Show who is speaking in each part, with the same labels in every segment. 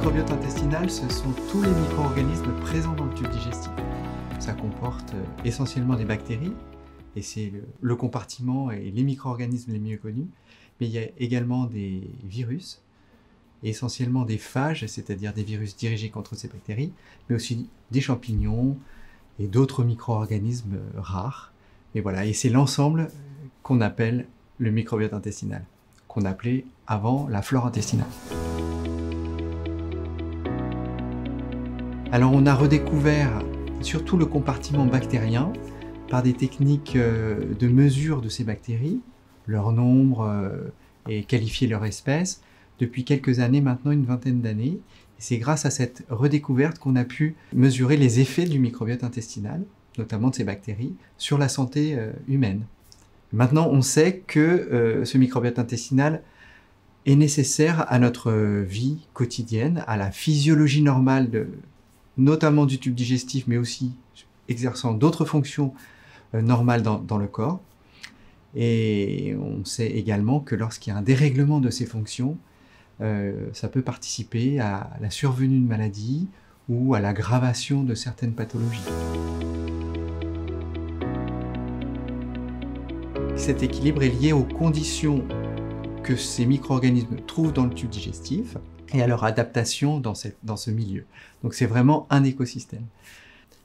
Speaker 1: microbiote intestinal, ce sont tous les micro-organismes présents dans le tube digestif. Ça comporte essentiellement des bactéries, et c'est le compartiment et les micro-organismes les mieux connus, mais il y a également des virus, et essentiellement des phages, c'est-à-dire des virus dirigés contre ces bactéries, mais aussi des champignons et d'autres micro-organismes rares. Et voilà, et c'est l'ensemble qu'on appelle le microbiote intestinal, qu'on appelait avant la flore intestinale. Alors on a redécouvert surtout le compartiment bactérien par des techniques de mesure de ces bactéries, leur nombre et qualifier leur espèce, depuis quelques années maintenant, une vingtaine d'années. C'est grâce à cette redécouverte qu'on a pu mesurer les effets du microbiote intestinal, notamment de ces bactéries, sur la santé humaine. Maintenant, on sait que ce microbiote intestinal est nécessaire à notre vie quotidienne, à la physiologie normale, notamment du tube digestif, mais aussi exerçant d'autres fonctions normales dans le corps. Et on sait également que lorsqu'il y a un dérèglement de ces fonctions, ça peut participer à la survenue de maladies ou à l'aggravation de certaines pathologies. Cet équilibre est lié aux conditions que ces micro-organismes trouvent dans le tube digestif et à leur adaptation dans ce milieu. Donc c'est vraiment un écosystème.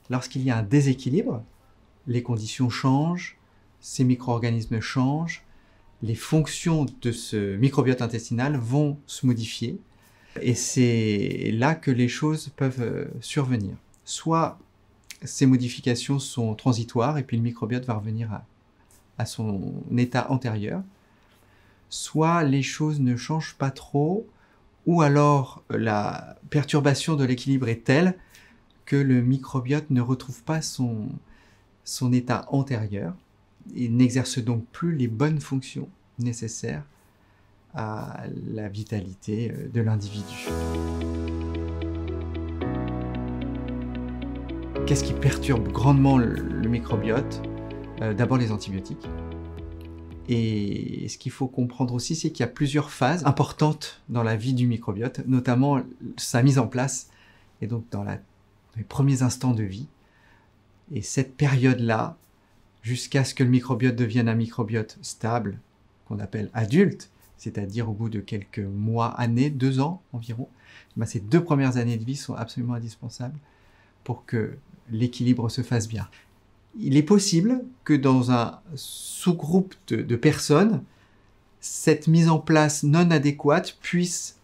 Speaker 1: Lorsqu'il y a un déséquilibre, les conditions changent, ces micro-organismes changent, les fonctions de ce microbiote intestinal vont se modifier et c'est là que les choses peuvent survenir. Soit ces modifications sont transitoires et puis le microbiote va revenir à son état antérieur, soit les choses ne changent pas trop, ou alors la perturbation de l'équilibre est telle que le microbiote ne retrouve pas son état antérieur et n'exerce donc plus les bonnes fonctions nécessaires à la vitalité de l'individu. Qu'est-ce qui perturbe grandement le microbiote ? D'abord les antibiotiques. Et ce qu'il faut comprendre aussi, c'est qu'il y a plusieurs phases importantes dans la vie du microbiote, notamment sa mise en place, et donc dans les premiers instants de vie. Et cette période-là, jusqu'à ce que le microbiote devienne un microbiote stable, qu'on appelle adulte, c'est-à-dire au bout de quelques mois, années, 2 ans environ, ces 2 premières années de vie sont absolument indispensables pour que l'équilibre se fasse bien. Il est possible que dans un sous-groupe de personnes, cette mise en place non adéquate puisse,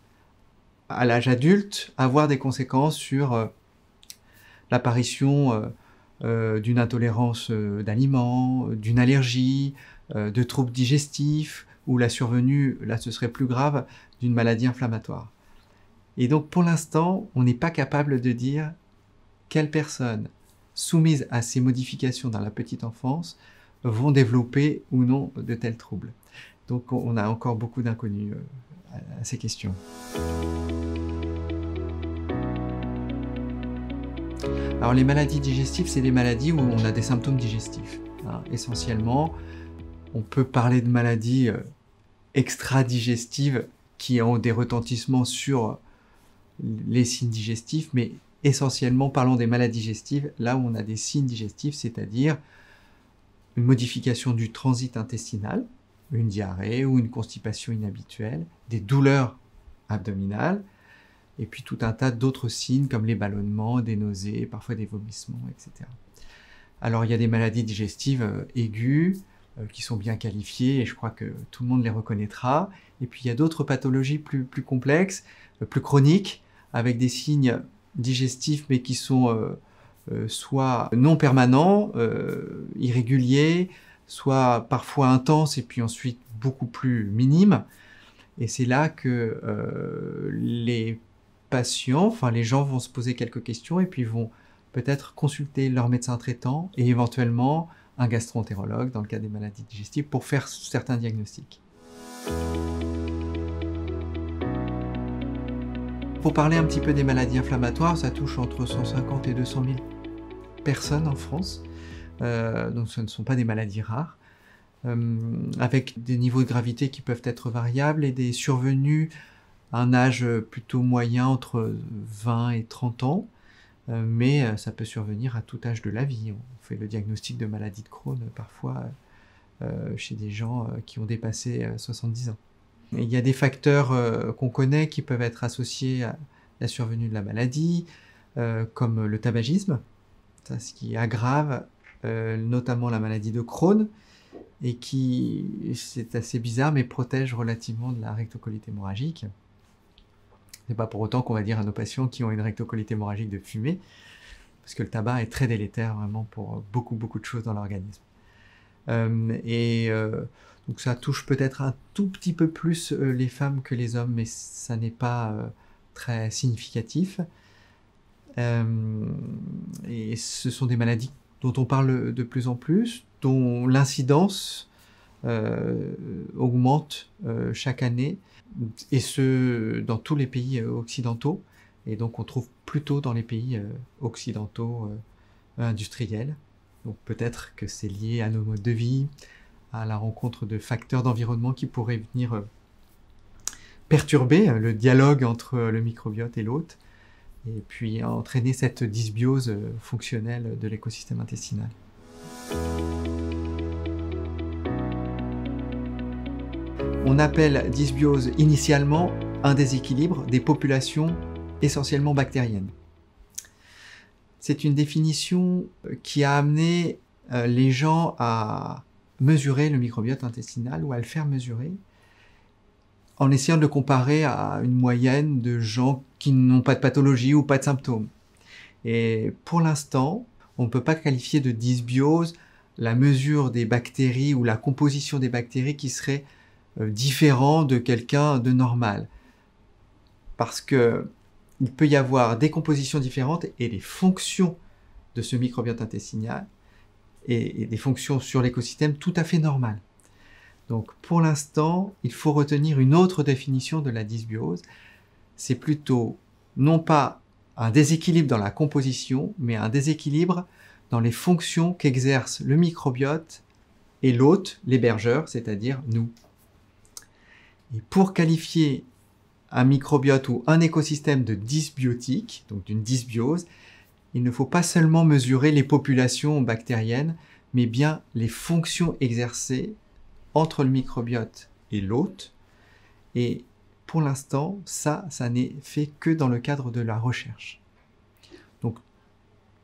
Speaker 1: à l'âge adulte, avoir des conséquences sur l'apparition d'une intolérance d'aliments, d'une allergie, de troubles digestifs, ou la survenue, là ce serait plus grave, d'une maladie inflammatoire. Et donc pour l'instant, on n'est pas capable de dire quelles personnes soumises à ces modifications dans la petite enfance vont développer ou non de tels troubles. Donc on a encore beaucoup d'inconnus à ces questions. Alors les maladies digestives, c'est des maladies où on a des symptômes digestifs. Essentiellement, on peut parler de maladies extra-digestives qui ont des retentissements sur les signes digestifs, mais essentiellement, parlons des maladies digestives, là où on a des signes digestifs, c'est-à-dire une modification du transit intestinal, une diarrhée ou une constipation inhabituelle, des douleurs abdominales, et puis tout un tas d'autres signes comme les ballonnements, des nausées, parfois des vomissements, etc. Alors il y a des maladies digestives aiguës qui sont bien qualifiées, et je crois que tout le monde les reconnaîtra, et puis il y a d'autres pathologies plus complexes, plus chroniques, avec des signes digestifs mais qui sont soit non permanents, irréguliers, soit parfois intenses et puis ensuite beaucoup plus minimes. Et c'est là que les patients, enfin les gens vont se poser quelques questions et puis vont peut-être consulter leur médecin traitant et éventuellement un gastro-entérologue dans le cas des maladies digestives pour faire certains diagnostics. Pour parler un petit peu des maladies inflammatoires, ça touche entre 150 et 200 000 personnes en France, donc ce ne sont pas des maladies rares, avec des niveaux de gravité qui peuvent être variables et des survenues un âge plutôt moyen entre 20 et 30 ans, mais ça peut survenir à tout âge de la vie. On fait le diagnostic de maladie de Crohn parfois chez des gens qui ont dépassé 70 ans. Et il y a des facteurs qu'on connaît qui peuvent être associés à la survenue de la maladie, comme le tabagisme, ça, ce qui aggrave notamment la maladie de Crohn, et qui, c'est assez bizarre, mais protège relativement de la rectocolite hémorragique. C'est pas pour autant qu'on va dire à nos patients qui ont une rectocolite hémorragique de fumer, parce que le tabac est très délétère vraiment pour beaucoup de choses dans l'organisme. Donc ça touche peut-être un tout petit peu plus les femmes que les hommes, mais ça n'est pas très significatif. Et ce sont des maladies dont on parle de plus en plus, dont l'incidence augmente chaque année, et ce, dans tous les pays occidentaux. Et donc on trouve plutôt dans les pays occidentaux industriels. Donc peut-être que c'est lié à nos modes de vie, à la rencontre de facteurs d'environnement qui pourraient venir perturber le dialogue entre le microbiote et l'hôte, et puis entraîner cette dysbiose fonctionnelle de l'écosystème intestinal. On appelle dysbiose initialement un déséquilibre des populations essentiellement bactériennes. C'est une définition qui a amené les gens à mesurer le microbiote intestinal ou à le faire mesurer en essayant de le comparer à une moyenne de gens qui n'ont pas de pathologie ou pas de symptômes. Et pour l'instant, on ne peut pas qualifier de dysbiose la mesure des bactéries ou la composition des bactéries qui serait différent de quelqu'un de normal. Parce que il peut y avoir des compositions différentes et des fonctions de ce microbiote intestinal et des fonctions sur l'écosystème tout à fait normales. Donc pour l'instant, il faut retenir une autre définition de la dysbiose. C'est plutôt non pas un déséquilibre dans la composition, mais un déséquilibre dans les fonctions qu'exerce le microbiote et l'hôte, l'hébergeur, c'est-à-dire nous. Et pour qualifier un microbiote ou un écosystème de dysbiotique, donc d'une dysbiose, il ne faut pas seulement mesurer les populations bactériennes, mais bien les fonctions exercées entre le microbiote et l'hôte. Et pour l'instant, ça n'est fait que dans le cadre de la recherche. Donc,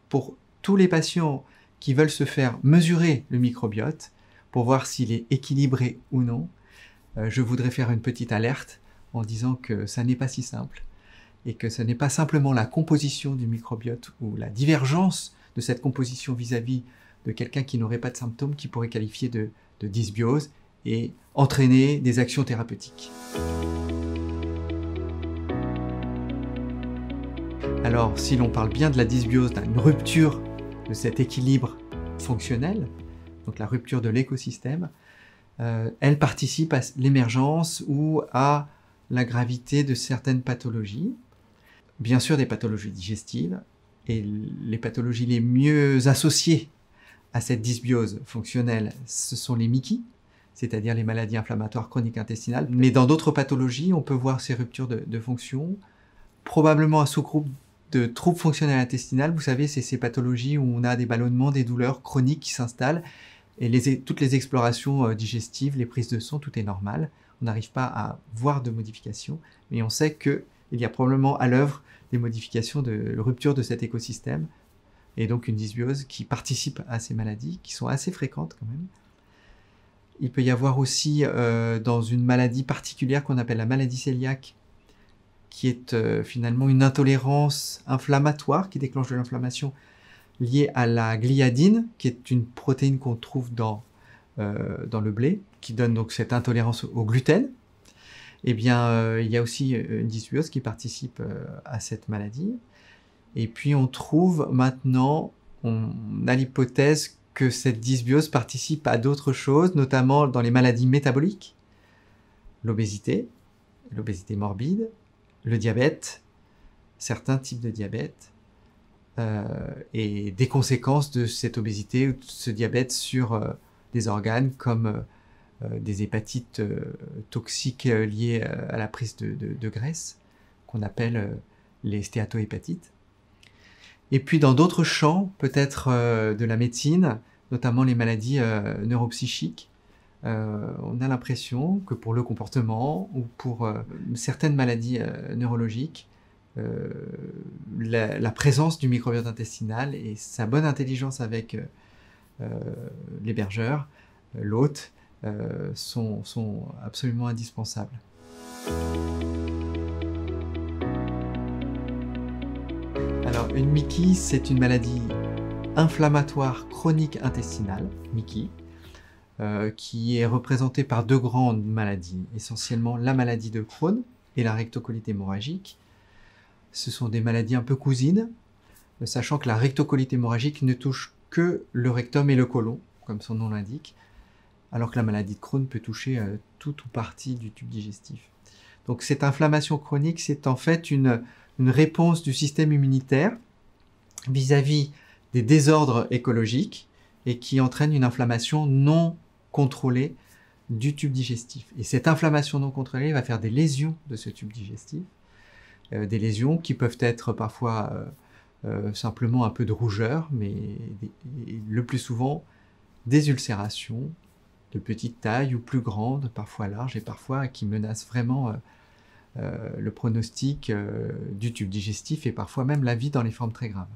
Speaker 1: pour tous les patients qui veulent se faire mesurer le microbiote, pour voir s'il est équilibré ou non, je voudrais faire une petite alerte en disant que ça n'est pas si simple et que ce n'est pas simplement la composition du microbiote ou la divergence de cette composition vis-à-vis de quelqu'un qui n'aurait pas de symptômes qui pourrait qualifier de dysbiose et entraîner des actions thérapeutiques. Alors, si l'on parle bien de la dysbiose, d'une rupture de cet équilibre fonctionnel, donc la rupture de l'écosystème, elle participe à l'émergence ou à la gravité de certaines pathologies. Bien sûr des pathologies digestives, et les pathologies les mieux associées à cette dysbiose fonctionnelle, ce sont les MICI, c'est-à-dire les maladies inflammatoires chroniques intestinales. Mais dans d'autres pathologies, on peut voir ces ruptures de fonction, probablement un sous-groupe de troubles fonctionnels intestinaux. Vous savez, c'est ces pathologies où on a des ballonnements, des douleurs chroniques qui s'installent, et toutes les explorations digestives, les prises de sang, tout est normal. On n'arrive pas à voir de modifications, mais on sait qu'il y a probablement à l'œuvre des modifications de rupture de cet écosystème, et donc une dysbiose qui participe à ces maladies, qui sont assez fréquentes quand même. Il peut y avoir aussi, dans une maladie particulière qu'on appelle la maladie cœliaque, qui est finalement une intolérance inflammatoire qui déclenche de l'inflammation liée à la gliadine, qui est une protéine qu'on trouve dans le blé, qui donne donc cette intolérance au gluten. Eh bien, il y a aussi une dysbiose qui participe à cette maladie. Et puis on trouve maintenant, on a l'hypothèse que cette dysbiose participe à d'autres choses, notamment dans les maladies métaboliques, l'obésité morbide, le diabète, certains types de diabète, et des conséquences de cette obésité ou de ce diabète sur des organes comme des hépatites toxiques liées à la prise de graisse, qu'on appelle les stéatohépatites. Et puis dans d'autres champs, peut-être de la médecine, notamment les maladies neuropsychiques, on a l'impression que pour le comportement ou pour certaines maladies neurologiques, la présence du microbiote intestinal et sa bonne intelligence avec l'hébergeur, l'hôte, sont absolument indispensables. Alors, une MICI, c'est une maladie inflammatoire chronique intestinale, MICI, qui est représentée par deux grandes maladies, essentiellement la maladie de Crohn et la rectocolite hémorragique. Ce sont des maladies un peu cousines, sachant que la rectocolite hémorragique ne touche que le rectum et le côlon, comme son nom l'indique, alors que la maladie de Crohn peut toucher tout ou partie du tube digestif. Donc cette inflammation chronique, c'est en fait une réponse du système immunitaire vis-à-vis des désordres écologiques et qui entraîne une inflammation non contrôlée du tube digestif. Et cette inflammation non contrôlée va faire des lésions de ce tube digestif, des lésions qui peuvent être parfois simplement un peu de rougeur, mais le plus souvent des ulcérations de petite taille ou plus grandes, parfois larges et parfois qui menacent vraiment le pronostic du tube digestif et parfois même la vie dans les formes très graves.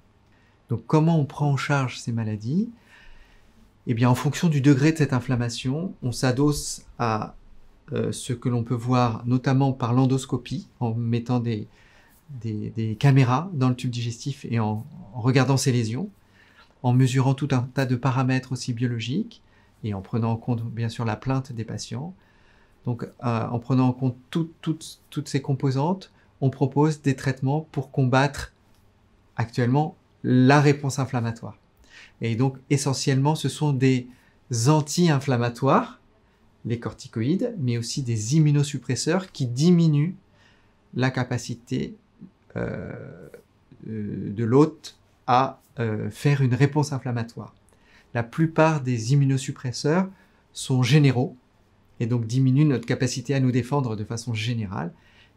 Speaker 1: Donc comment on prend en charge ces maladies? Eh bien en fonction du degré de cette inflammation, on s'adosse à ce que l'on peut voir notamment par l'endoscopie, en mettant des caméras dans le tube digestif et en regardant ces lésions, en mesurant tout un tas de paramètres aussi biologiques et en prenant en compte bien sûr la plainte des patients. Donc en prenant en compte toutes ces composantes, on propose des traitements pour combattre actuellement la réponse inflammatoire. Et donc essentiellement ce sont des anti-inflammatoires, les corticoïdes, mais aussi des immunosuppresseurs qui diminuent la capacité de l'hôte à faire une réponse inflammatoire. La plupart des immunosuppresseurs sont généraux et donc diminuent notre capacité à nous défendre de façon générale.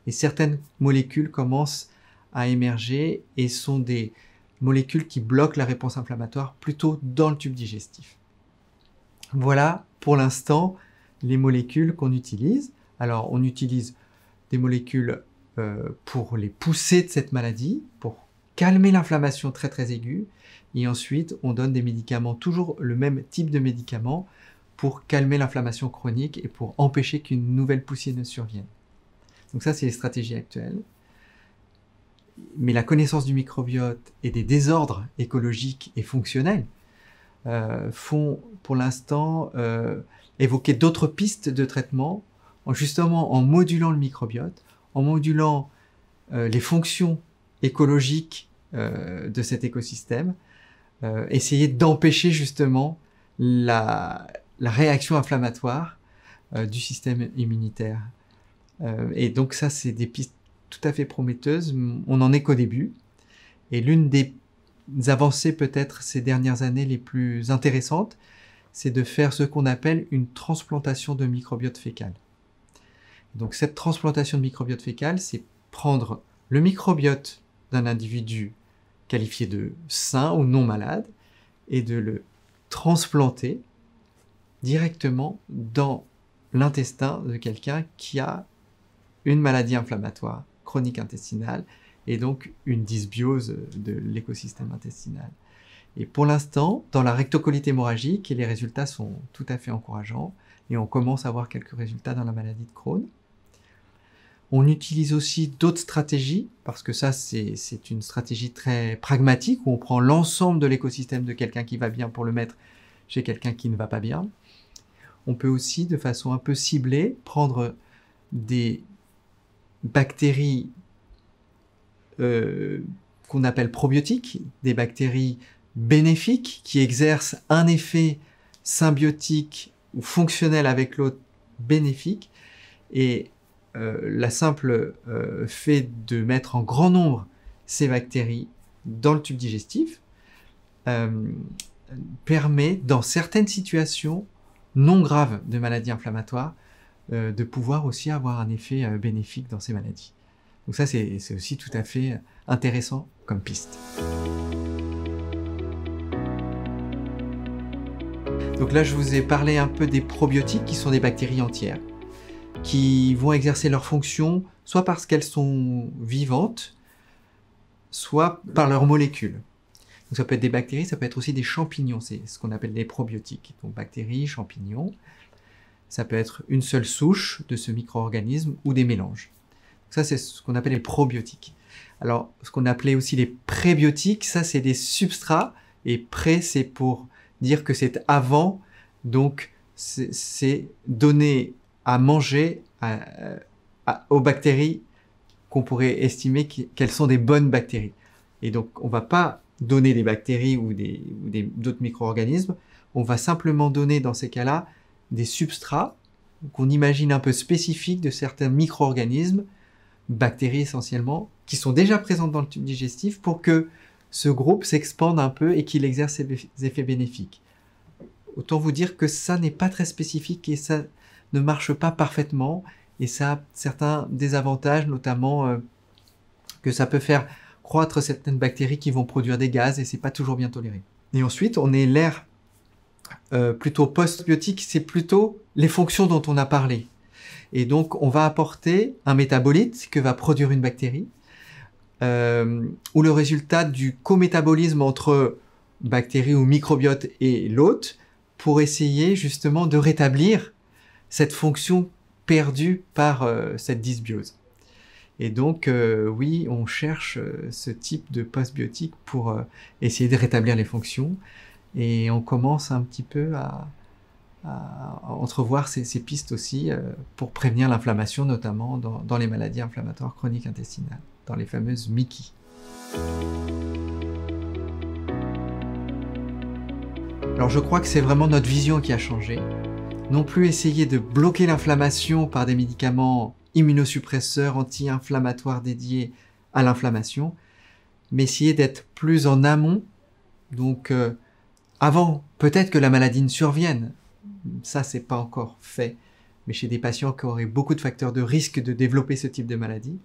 Speaker 1: Et certaines molécules commencent à émerger et sont des molécules qui bloquent la réponse inflammatoire plutôt dans le tube digestif. Voilà pour l'instant les molécules qu'on utilise. Alors on utilise des molécules pour les pousser de cette maladie, pour calmer l'inflammation très très aiguë, et ensuite on donne des médicaments, toujours le même type de médicaments, pour calmer l'inflammation chronique et pour empêcher qu'une nouvelle poussée ne survienne. Donc ça c'est les stratégies actuelles. Mais la connaissance du microbiote et des désordres écologiques et fonctionnels font pour l'instant évoquer d'autres pistes de traitement, justement en modulant le microbiote, en modulant les fonctions écologiques de cet écosystème, essayer d'empêcher justement la réaction inflammatoire du système immunitaire. Et donc ça, c'est des pistes tout à fait prometteuses. On n'en est qu'au début. Et l'une des avancées peut-être ces dernières années les plus intéressantes, c'est de faire ce qu'on appelle une transplantation de microbiote fécal. Donc cette transplantation de microbiote fécal, c'est prendre le microbiote d'un individu qualifié de sain ou non malade et de le transplanter directement dans l'intestin de quelqu'un qui a une maladie inflammatoire chronique intestinale et donc une dysbiose de l'écosystème intestinal. Et pour l'instant, dans la rectocolite hémorragique, les résultats sont tout à fait encourageants et on commence à voir quelques résultats dans la maladie de Crohn. On utilise aussi d'autres stratégies, parce que ça, c'est une stratégie très pragmatique, où on prend l'ensemble de l'écosystème de quelqu'un qui va bien pour le mettre chez quelqu'un qui ne va pas bien. On peut aussi, de façon un peu ciblée, prendre des bactéries qu'on appelle probiotiques, des bactéries bénéfiques qui exercent un effet symbiotique ou fonctionnel avec l'autre bénéfique, et la simple fait de mettre en grand nombre ces bactéries dans le tube digestif permet, dans certaines situations, non graves de maladies inflammatoires, de pouvoir aussi avoir un effet bénéfique dans ces maladies. Donc ça, c'est aussi tout à fait intéressant comme piste. Donc là, je vous ai parlé un peu des probiotiques, qui sont des bactéries entières, qui vont exercer leur fonction soit parce qu'elles sont vivantes, soit par leurs molécules. Donc ça peut être des bactéries, ça peut être aussi des champignons, c'est ce qu'on appelle des probiotiques. Donc bactéries, champignons, ça peut être une seule souche de ce micro-organisme ou des mélanges. Donc ça, c'est ce qu'on appelle les probiotiques. Alors, ce qu'on appelait aussi les prébiotiques, ça c'est des substrats, et pré, c'est pour dire que c'est avant, donc c'est donner à manger aux bactéries qu'on pourrait estimer qu'elles sont des bonnes bactéries. Et donc, on ne va pas donner des bactéries ou d'autres micro-organismes, on va simplement donner dans ces cas-là des substrats qu'on imagine un peu spécifiques de certains micro-organismes, bactéries essentiellement, qui sont déjà présentes dans le tube digestif pour que ce groupe s'expande un peu et qu'il exerce ses effets bénéfiques. Autant vous dire que ça n'est pas très spécifique et ça ne marche pas parfaitement et ça a certains désavantages, notamment que ça peut faire croître certaines bactéries qui vont produire des gaz et c'est pas toujours bien toléré. Et ensuite, on est l'ère plutôt post-biotique, c'est plutôt les fonctions dont on a parlé. Et donc, on va apporter un métabolite que va produire une bactérie, ou le résultat du cométabolisme entre bactéries ou microbiote et l'hôte, pour essayer justement de rétablir cette fonction perdue par cette dysbiose. Et donc, oui, on cherche ce type de postbiotique pour essayer de rétablir les fonctions. Et on commence un petit peu à entrevoir ces pistes aussi pour prévenir l'inflammation, notamment dans les maladies inflammatoires chroniques intestinales, dans les fameuses MICI. Alors je crois que c'est vraiment notre vision qui a changé. Non plus essayer de bloquer l'inflammation par des médicaments immunosuppresseurs, anti-inflammatoires dédiés à l'inflammation, mais essayer d'être plus en amont, donc avant peut-être que la maladie ne survienne. Ça, c'est pas encore fait, mais chez des patients qui auraient beaucoup de facteurs de risque de développer ce type de maladie,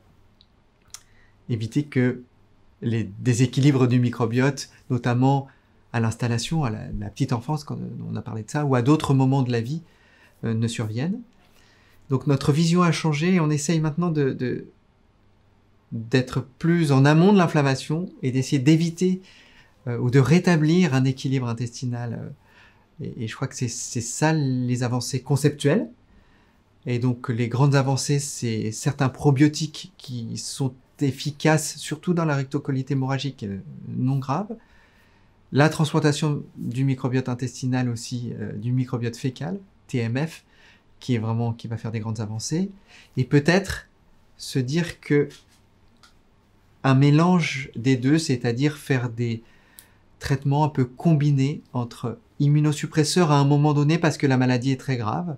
Speaker 1: éviter que les déséquilibres du microbiote, notamment à l'installation, à la petite enfance, quand on a parlé de ça, ou à d'autres moments de la vie, ne surviennent. Donc notre vision a changé et on essaye maintenant d'être plus en amont de l'inflammation et d'essayer d'éviter ou de rétablir un équilibre intestinal. Et je crois que c'est ça les avancées conceptuelles. Et donc les grandes avancées, c'est certains probiotiques qui sont efficaces, surtout dans la rectocolite hémorragique non grave. La transplantation du microbiote intestinal aussi, du microbiote fécal, TMF, qui va faire des grandes avancées. Et peut-être se dire que un mélange des deux, c'est-à-dire faire des traitements un peu combinés entre immunosuppresseurs à un moment donné parce que la maladie est très grave,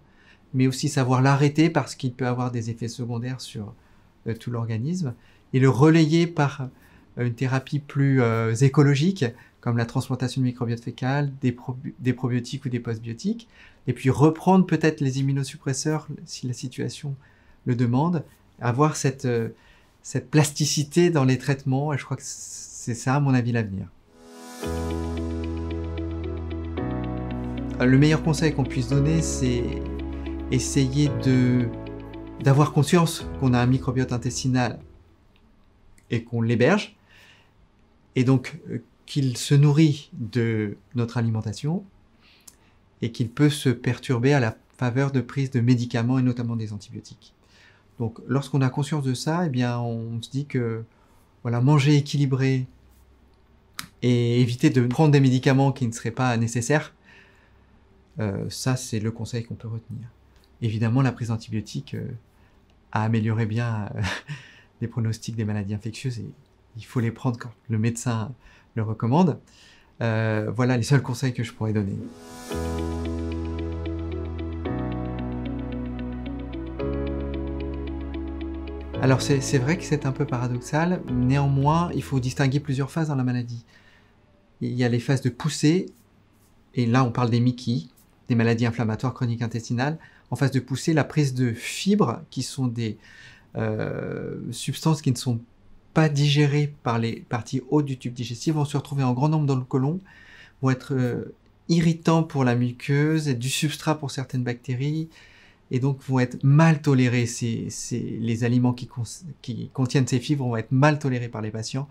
Speaker 1: mais aussi savoir l'arrêter parce qu'il peut avoir des effets secondaires sur tout l'organisme, et le relayer par une thérapie plus écologique, comme la transplantation de microbiote fécal, des probiotiques ou des postbiotiques, et puis reprendre peut-être les immunosuppresseurs si la situation le demande, avoir cette plasticité dans les traitements, et je crois que c'est ça, à mon avis, l'avenir. Le meilleur conseil qu'on puisse donner, c'est essayer d'avoir conscience qu'on a un microbiote intestinal et qu'on l'héberge, et donc qu'il se nourrit de notre alimentation et qu'il peut se perturber à la faveur de prise de médicaments et notamment des antibiotiques. Donc lorsqu'on a conscience de ça, eh bien on se dit que voilà, manger équilibré et éviter de prendre des médicaments qui ne seraient pas nécessaires, ça c'est le conseil qu'on peut retenir. Évidemment, la prise d'antibiotiques a amélioré bien les pronostics des maladies infectieuses et il faut les prendre quand le médecin le recommande. Voilà les seuls conseils que je pourrais donner. Alors c'est vrai que c'est un peu paradoxal, néanmoins il faut distinguer plusieurs phases dans la maladie. Il y a les phases de poussée, et là on parle des MICI, des maladies inflammatoires chroniques intestinales, en phase de poussée, la prise de fibres, qui sont des substances qui ne sont pas digérées par les parties hautes du tube digestif, vont se retrouver en grand nombre dans le côlon, vont être irritants pour la muqueuse et du substrat pour certaines bactéries, et donc vont être mal tolérés. Les aliments qui contiennent ces fibres vont être mal tolérés par les patients.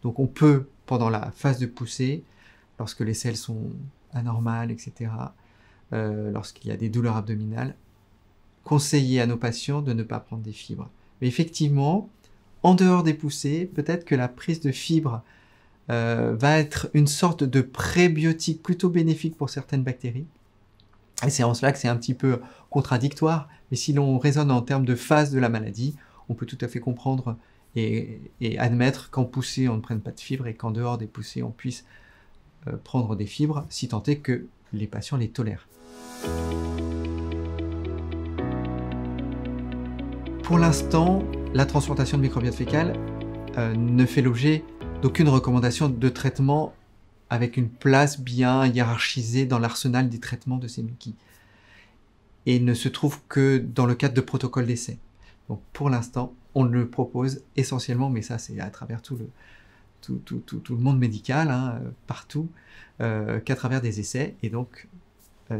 Speaker 1: Donc on peut, pendant la phase de poussée, lorsque les selles sont anormales, etc., lorsqu'il y a des douleurs abdominales, conseiller à nos patients de ne pas prendre des fibres. Mais effectivement, en dehors des poussées, peut-être que la prise de fibres va être une sorte de prébiotique plutôt bénéfique pour certaines bactéries. Et c'est en cela que c'est un petit peu contradictoire, mais si l'on raisonne en termes de phase de la maladie, on peut tout à fait comprendre et admettre qu'en poussée on ne prenne pas de fibres et qu'en dehors des poussées on puisse prendre des fibres, si tant est que les patients les tolèrent. Pour l'instant, la transplantation de microbiote fécal ne fait l'objet d'aucune recommandation de traitement avec une place bien hiérarchisée dans l'arsenal des traitements de ces muquis. Et ne se trouve que dans le cadre de protocoles d'essai. Donc pour l'instant, on le propose essentiellement, mais ça c'est à travers tout le monde médical, hein, partout, qu'à travers des essais. Et donc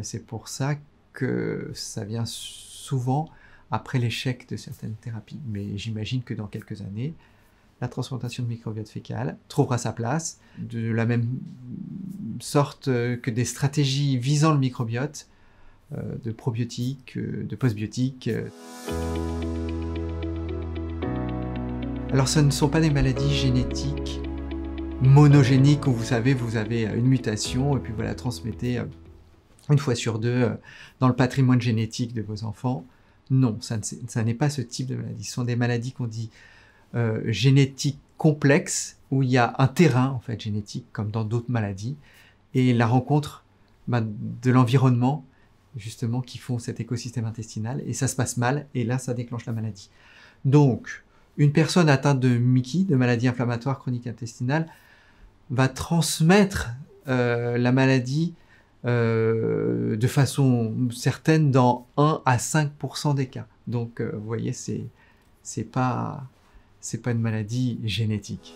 Speaker 1: c'est pour ça que ça vient souvent après l'échec de certaines thérapies. Mais j'imagine que dans quelques années, la transplantation de microbiote fécal trouvera sa place, de la même sorte que des stratégies visant le microbiote, de probiotiques, de postbiotiques. Alors ce ne sont pas des maladies génétiques monogéniques où vous savez, vous avez une mutation et puis vous la transmettez une fois sur deux dans le patrimoine génétique de vos enfants. Non, ça n'est pas ce type de maladie. Ce sont des maladies qu'on dit génétiques complexes, où il y a un terrain en fait génétique comme dans d'autres maladies, et la rencontre de l'environnement justement qui font cet écosystème intestinal, et ça se passe mal, et là ça déclenche la maladie. Donc, une personne atteinte de MICI, de maladie inflammatoire chronique intestinale, va transmettre la maladie de façon certaine dans 1 à 5% des cas. Donc, vous voyez, c'est pas une maladie génétique.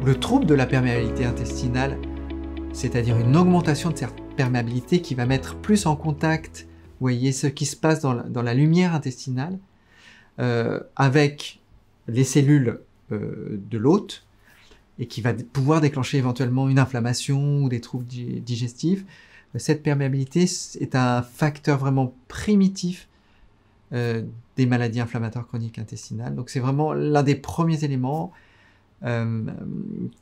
Speaker 1: Le trouble de la perméabilité intestinale, c'est-à-dire une augmentation de cette perméabilité qui va mettre plus en contact, vous voyez, ce qui se passe dans la lumière intestinale avec les cellules de l'hôte, et qui va pouvoir déclencher éventuellement une inflammation ou des troubles digestifs. Cette perméabilité est un facteur vraiment primitif des maladies inflammatoires chroniques intestinales. Donc c'est vraiment l'un des premiers éléments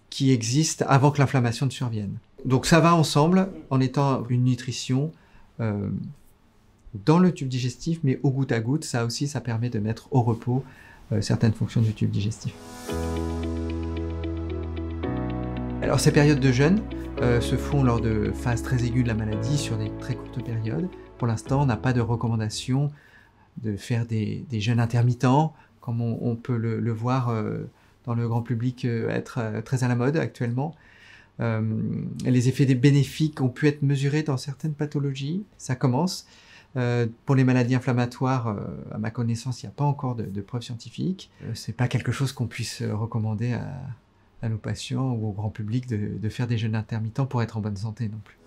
Speaker 1: qui existent avant que l'inflammation ne survienne. Donc ça va ensemble en étant une nutrition dans le tube digestif, mais au goutte à goutte. Ça aussi, ça permet de mettre au repos certaines fonctions du tube digestif. Alors ces périodes de jeûne se font lors de phases très aiguës de la maladie sur des très courtes périodes. Pour l'instant, on n'a pas de recommandation de faire des jeûnes intermittents, comme on peut le voir dans le grand public être très à la mode actuellement. Les effets bénéfiques ont pu être mesurés dans certaines pathologies, ça commence. Pour les maladies inflammatoires, à ma connaissance, il n'y a pas encore de preuves scientifiques. C'est pas quelque chose qu'on puisse recommander à nos patients ou au grand public de faire des jeûnes intermittents pour être en bonne santé non plus.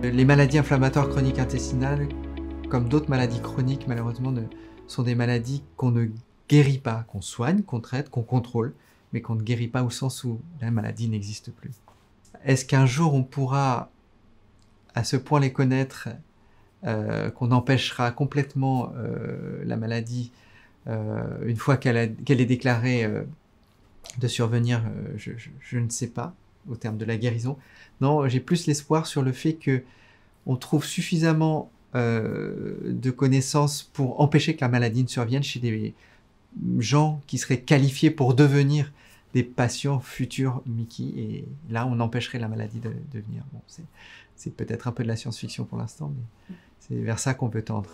Speaker 1: Les maladies inflammatoires chroniques intestinales, comme d'autres maladies chroniques, malheureusement, sont des maladies qu'on ne guérit pas, qu'on soigne, qu'on traite, qu'on contrôle, mais qu'on ne guérit pas au sens où la maladie n'existe plus. Est-ce qu'un jour on pourra à ce point les connaître, qu'on empêchera complètement la maladie une fois qu'elle est déclarée de survenir, je ne sais pas, au terme de la guérison. Non, j'ai plus l'espoir sur le fait qu'on trouve suffisamment de connaissances pour empêcher que la maladie ne survienne chez des gens qui seraient qualifiés pour devenir des patients futurs MICI, et là on empêcherait la maladie de venir. Bon, c'est peut-être un peu de la science-fiction pour l'instant, mais c'est vers ça qu'on peut tendre.